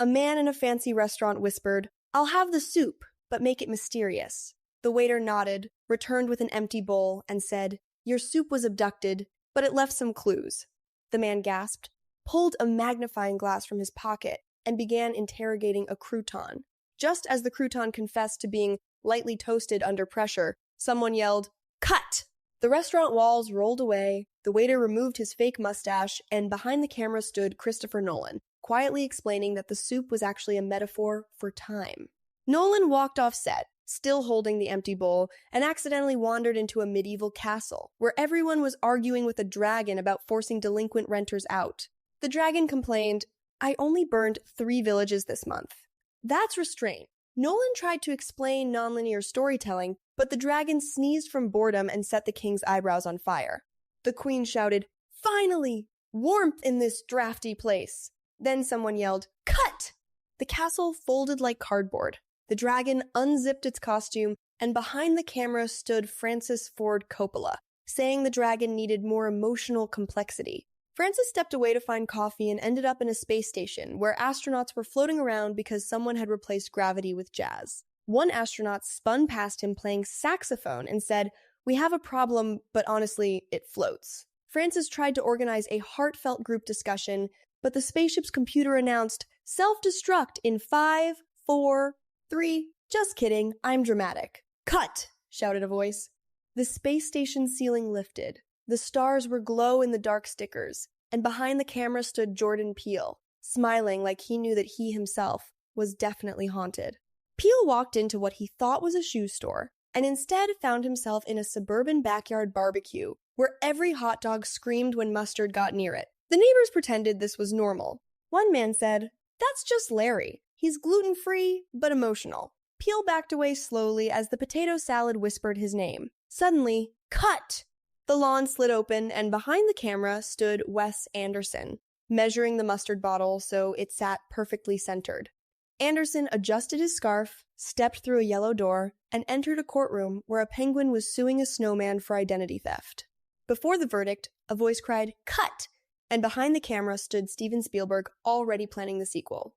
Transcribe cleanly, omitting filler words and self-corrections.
A man in a fancy restaurant whispered, "I'll have the soup, but make it mysterious." The waiter nodded, returned with an empty bowl, and said, "Your soup was abducted, but it left some clues." The man gasped, pulled a magnifying glass from his pocket, and began interrogating a crouton. Just as the crouton confessed to being lightly toasted under pressure, someone yelled, "Cut!" The restaurant walls rolled away, the waiter removed his fake mustache, and behind the camera stood Christopher Nolan, quietly explaining that the soup was actually a metaphor for time. Nolan walked off set, still holding the empty bowl, and accidentally wandered into a medieval castle, where everyone was arguing with a dragon about forcing delinquent renters out. The dragon complained, "I only burned 3 villages this month." That's restraint. Nolan tried to explain nonlinear storytelling, but the dragon sneezed from boredom and set the king's eyebrows on fire. The queen shouted, "Finally! Warmth in this drafty place!" Then someone yelled, "Cut!" The castle folded like cardboard. The dragon unzipped its costume, and behind the camera stood Francis Ford Coppola, saying the dragon needed more emotional complexity. Francis stepped away to find coffee and ended up in a space station where astronauts were floating around because someone had replaced gravity with jazz. One astronaut spun past him playing saxophone and said, "We have a problem, but honestly, it floats." Francis tried to organize a heartfelt group discussion, but the spaceship's computer announced, "Self-destruct in 5, 4, 3. Just kidding, I'm dramatic." "Cut!" shouted a voice. The space station ceiling lifted. The stars were glow-in-the-dark stickers, and behind the camera stood Jordan Peele, smiling like he knew that he himself was definitely haunted. Peele walked into what he thought was a shoe store, and instead found himself in a suburban backyard barbecue, where every hot dog screamed when mustard got near it. The neighbors pretended this was normal. One man said, "That's just Larry. He's gluten-free, but emotional." Peele backed away slowly as the potato salad whispered his name. Suddenly, "Cut!" The lawn slid open, and behind the camera stood Wes Anderson, measuring the mustard bottle so it sat perfectly centered. Anderson adjusted his scarf, stepped through a yellow door, and entered a courtroom where a penguin was suing a snowman for identity theft. Before the verdict, a voice cried, "Cut!" and behind the camera stood Steven Spielberg, already planning the sequel.